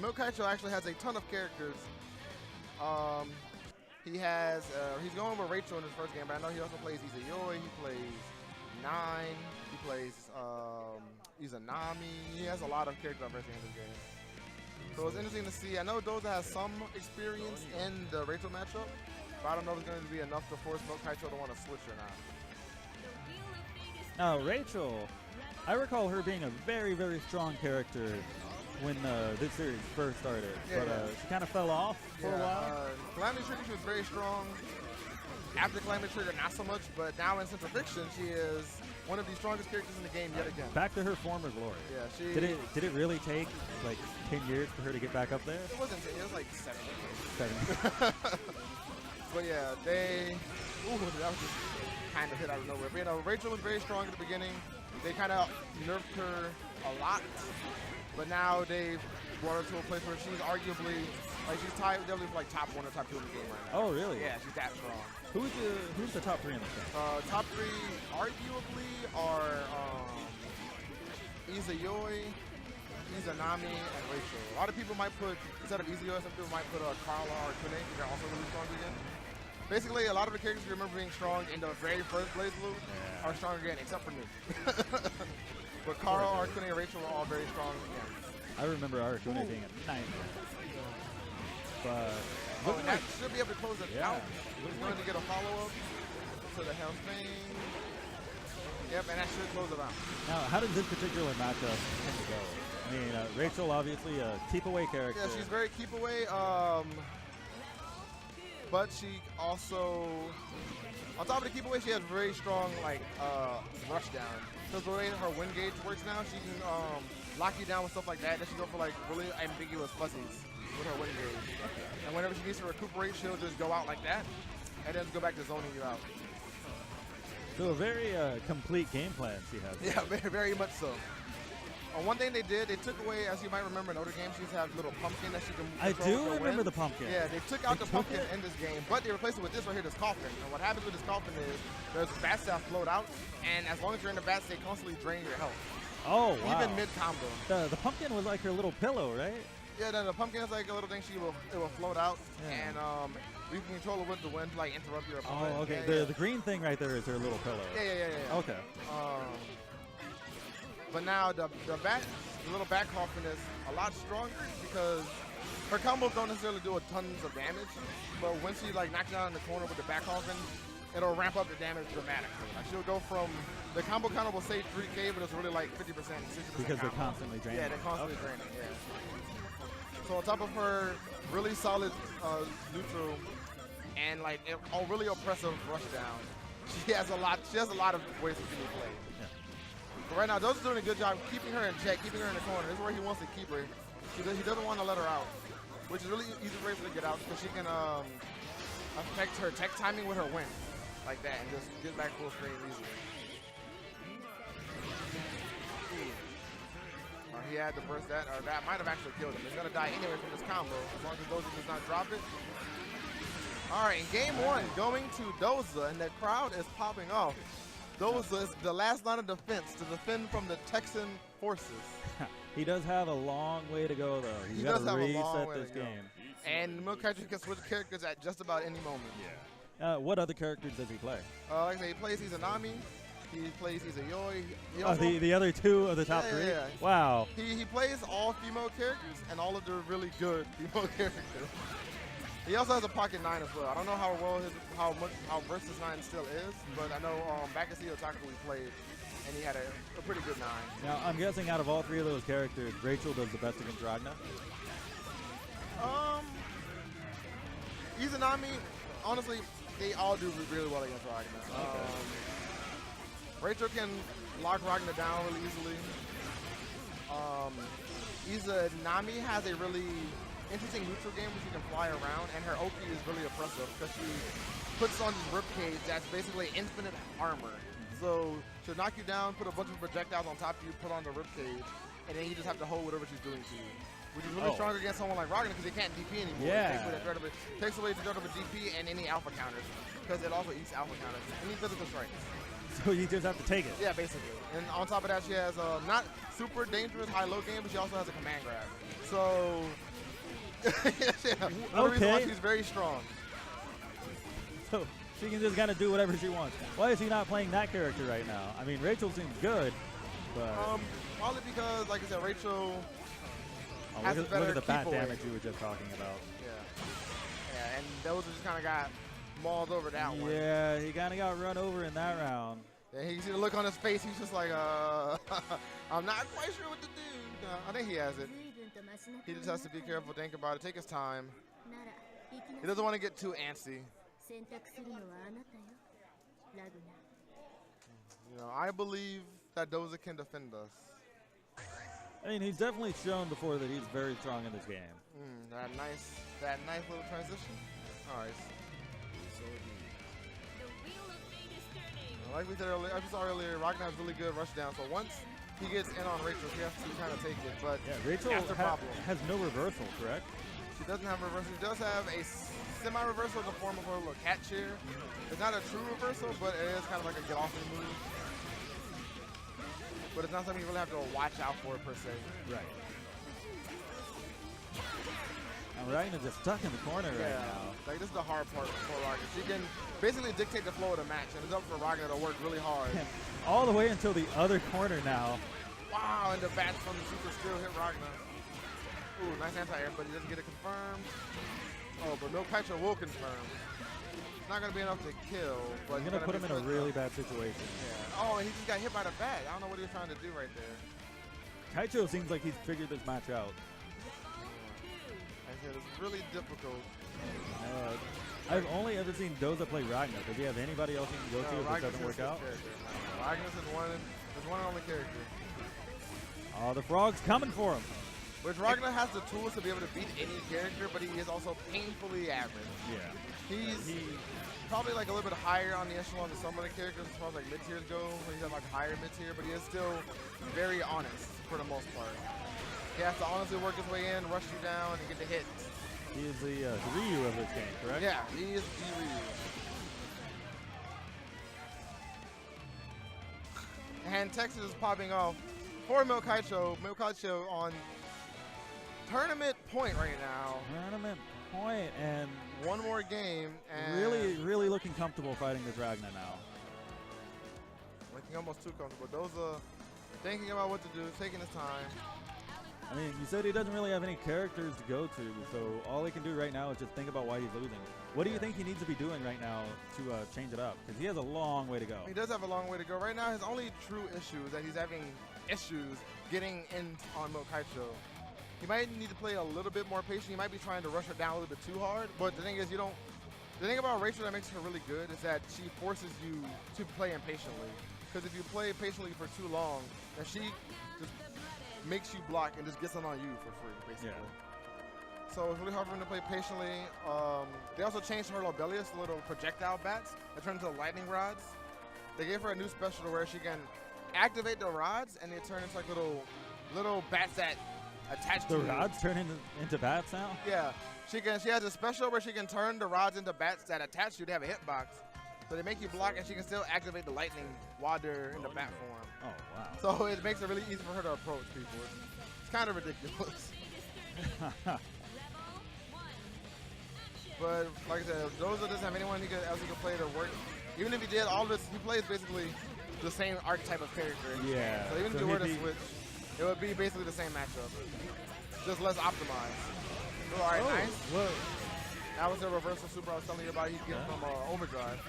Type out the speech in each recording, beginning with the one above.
Milk Kaicho actually has a ton of characters. He's going with Rachel in his first game, but I know he also plays Izayoi, he plays Nine, he plays Izanami. He has a lot of characters I'm versing in this game. So it's interesting to see. I know Doza has some experience in the Rachel matchup, but I don't know if it's going to be enough to force Milk Kaicho to want to switch or not. Now, Rachel, I recall her being a very, very strong character when this series first started, but she kind of fell off for a while. Calamity Trigger, she was very strong. After Calamity Trigger, not so much, but now in Central Fiction, she is one of the strongest characters in the game yet again. Back to her former glory. Yeah, she did it really take like 10 years for her to get back up there? It wasn't 10, it was like 7. 7. But yeah, that was just kind of hit out of nowhere. But you know, Rachel was very strong at the beginning. They kind of nerfed her a lot, but now they've brought her to a place where she's arguably, like, she's tied definitely for like top 1 or top 2 in the game right now. Oh, really? Yeah, she's that strong. Who's the top 3 in this game? Top 3 arguably are Izayoi, Izanami, and Rachel. A lot of people might put, instead of Izayoi, some people might put Carla or Kune. They're also really strong again. Basically, a lot of the characters you remember being strong in the very first BlazBlue are strong again, except for me. But Carl, Arcune, and Rachel were all very strong again. I remember Arcune being a nightmare. But and that should be able to close it out. We're going to get a follow-up to the Hellsbane. Yep, and that should close it out. Now, how does this particular matchup tend to go? I mean, Rachel, obviously a keep-away character. Yeah, she's very keep-away. But she also, on top of the keep away, she has very strong like rush down. Because the way her wind gauge works now, she can lock you down with stuff like that. Then she go for like really ambiguous fuzzies with her wind gauge. And whenever she needs to recuperate, she'll just go out like that, and then go back to zoning you out. So a very complete game plan she has. Yeah, very, very much so. One thing they did, they took away, as you might remember in other games, she used to have little pumpkin that she can I control do remember the pumpkin. Yeah, they took out the pumpkin in this game, but they replaced it with this right here, this coffin. And what happens with this coffin is there's bats that float out, and as long as you're in the bats, they constantly drain your health. Oh, wow. Even mid-combo. The pumpkin was like her little pillow, right? Yeah, the pumpkin is like a little thing. It will float out, and you can control it with the wind to like interrupt your opponent. Oh, okay. The green thing right there is her little pillow. Yeah. Okay. But now the little back coffin is a lot stronger because her combos don't necessarily do tons of damage, but when she like knocks down in the corner with the back coffin, it'll ramp up the damage dramatically. Like she'll go from the combo counter will say 3K, but it's really like 50%, 60%. Because they're constantly draining. Yeah, they're constantly draining. Yeah. So on top of her really solid neutral and like a really oppressive rush down, she has a lot of ways to be played. But right now, Doza's doing a good job keeping her in check, keeping her in the corner. This is where he wants to keep her. He doesn't want to let her out, which is really easy for her to get out because she can affect her tech timing with her wind, like that, and just get back full screen easily. He had to burst that, or that might have actually killed him. He's going to die anyway from this combo, as long as Doza does not drop it. All right, in game 1, going to Doza, and the crowd is popping off. Doza is the last line of defense to defend from the Texan forces. He does have a long way to go, though. He's got to reset this game. And Milk Kaicho can switch characters at just about any moment. Yeah. What other characters does he play? Like I say, he plays Izanami. He plays Izayoi. The other 2 of the top 3? Yeah. Wow. He plays all female characters and all of the really good female characters. He also has a Pocket 9 as well. I don't know how versed his 9 still is, but I know back at Otaku we played, and he had a pretty good 9. Now, I'm guessing out of all 3 of those characters, Rachel does the best against Ragna? Izanami, honestly, they all do really well against Ragna. Rachel can lock Ragna down really easily. Izanami has a really interesting neutral game where she can fly around, and her OP is really oppressive because she puts on this ribcage that's basically infinite armor. So she'll knock you down, put a bunch of projectiles on top of you, put on the ribcage, and then you just have to hold whatever she's doing to you. Which is really strong against someone like Ragna because they can't DP anymore. Yeah. It takes away the threat of a DP and any alpha counters because it also eats alpha counters. Any physical strikes. So you just have to take it. Yeah, basically. And on top of that, she has a not super dangerous high-low game, but she also has a command grab. So, yeah, another reason why she's very strong. So she can just kind of do whatever she wants. Why is he not playing that character right now? I mean, Rachel seems good, but... Probably because, like I said, Rachel look at the bat damage you were just talking about. Yeah, and those just kind of got mauled over that one. Yeah, he kind of got run over in that round. Yeah, you can see the look on his face. He's just like, I'm not quite sure what to do. No, I think he has it. He just has to be careful, think about it, take his time. He doesn't want to get too antsy. You know, I believe that Doza can defend us. I mean, he's definitely shown before that he's very strong in this game. That nice little transition. All right. Like we said earlier, I saw earlier, Ragnar has really good rush down. So once he gets in on Rachel, he has to kind of take it. But yeah, Rachel has no reversal, correct? She doesn't have reversal. She does have a semi-reversal in the form of her little cat chair. It's not a true reversal, but it is kind of like a get-off move. But it's not something you really have to watch out for per se. Right. And Ragnar just stuck in the corner right now. Like this is the hard part for Ragnar. She can basically dictate the flow of the match, and it's up for Ragnar to work really hard. All the way until the other corner now. Wow, and the bats from the super still hit Ragnar. Ooh, nice anti-air, but he doesn't get it confirmed. Oh, but Milk Kaicho will confirm. It's not going to be enough to kill. But he's going to put him in a really bad situation. Yeah. Oh, and he just got hit by the bat. I don't know what he was trying to do right there. Kaicho seems like he's figured this match out. I said it's really difficult. I've only ever seen Doza play Ragnar. Does he have anybody else he can go to if it doesn't work out? Ragnar's is one and only character. Oh, the frog's coming for him. Which Ragnar has the tools to be able to beat any character, but he is also painfully average. Yeah. He's probably like a little bit higher on the echelon than some of the characters as far as like mid-tiers go. He's at like higher mid-tier, but he is still very honest for the most part. He has to honestly work his way in, rush you down, and get the hits. He is the Ryu of this game, correct? Yeah, he is the Ryu. And Texas is popping off for Milk Kaicho. Milk Kaicho on tournament point right now. Tournament point, and one more game. And really looking comfortable fighting this Ragnar now. Looking almost too comfortable. Those are thinking about what to do, taking his time. I mean, you said he doesn't really have any characters to go to, so all he can do right now is just think about why he's losing. What do you think he needs to be doing right now to change it up? Because he has a long way to go. He does have a long way to go. Right now, his only true issue is that he's having issues getting in on Milk Kaicho. He might need to play a little bit more patient. He might be trying to rush her down a little bit too hard. But the thing is, the thing about Rachel that makes her really good is that she forces you to play impatiently. Because if you play patiently for too long, then she just makes you block and just gets on you for free, basically. Yeah. So it's really hard for him to play patiently. They also changed her Lobelius, the little projectile bats that turn into lightning rods. They gave her a new special to where she can activate the rods and they turn into like little bats that attach to the rods turn into bats now? Yeah. She has a special where she can turn the rods into bats that attach to you. They have a hitbox. So they make you block and she can still activate the lightning while they're in the bat form. Oh, wow. So it makes it really easy for her to approach people. It's kind of ridiculous. But like I said, Doza doesn't have anyone else he can play to work. Even if he did all this, he plays basically the same archetype of character. Yeah. So even if you were to switch, it would be basically the same matchup. Just less optimized. So, all right, nice. Whoa. That was the reversal super I was telling you about. He's getting from Overdrive.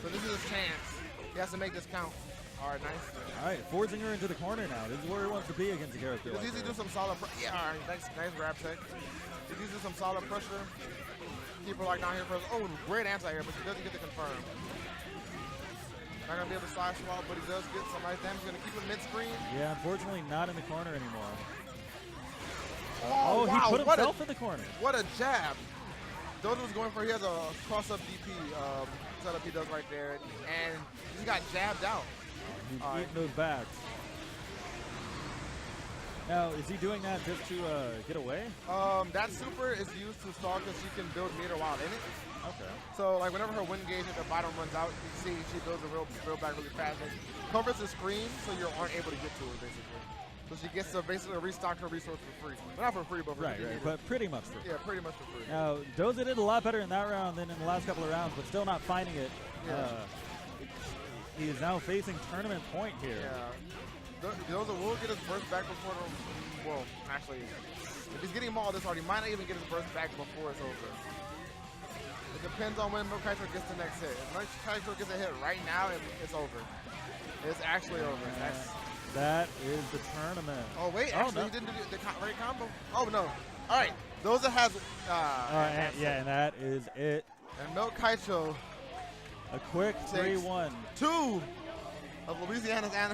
So this is his chance. He has to make this count. All right, nice. All right, forcing her into the corner now. This is where he wants to be against a character. He's easy to do some solid pressure. Yeah, all right, nice grab tech. He's easy to do some solid pressure. Keep her like down here for oh, great anti-air, but she doesn't get the confirm. Not gonna be able to side swap, but he does get some nice damage. He's gonna keep him mid-screen. Yeah, unfortunately not in the corner anymore. Oh, wow, he put himself in the corner. What a jab. Doza was going for, he has a cross-up DP setup he does right there, and he got jabbed out. He's eating those backs. Now, is he doing that just to get away? That super is used to stall because she can build meter while in it. Okay. So like whenever her wind gauge at the bottom runs out, you see she builds a real back really fast. It covers the screen so you aren't able to get to her basically. So she gets to basically restock her resource for free. Well, not for free, but for Right, but pretty much free. yeah, pretty much for free. Now, Doza did a lot better in that round than in the last couple of rounds, but still not finding it. Yeah. He is now facing tournament point here. Yeah. Doza will get his burst back before the, well, actually, if he's getting mauled this hard, he might not even get his burst back before it's over. It depends on when Milk Kaiser gets the next hit. If Milk Kaiser gets a hit right now, it's over. It's actually over. That is the tournament. Oh, wait, actually, no. he didn't do the right combo. Oh, no. All right, Doza has... and that is it. And Milk Kaiser A quick 3-1. 2 of Louisiana's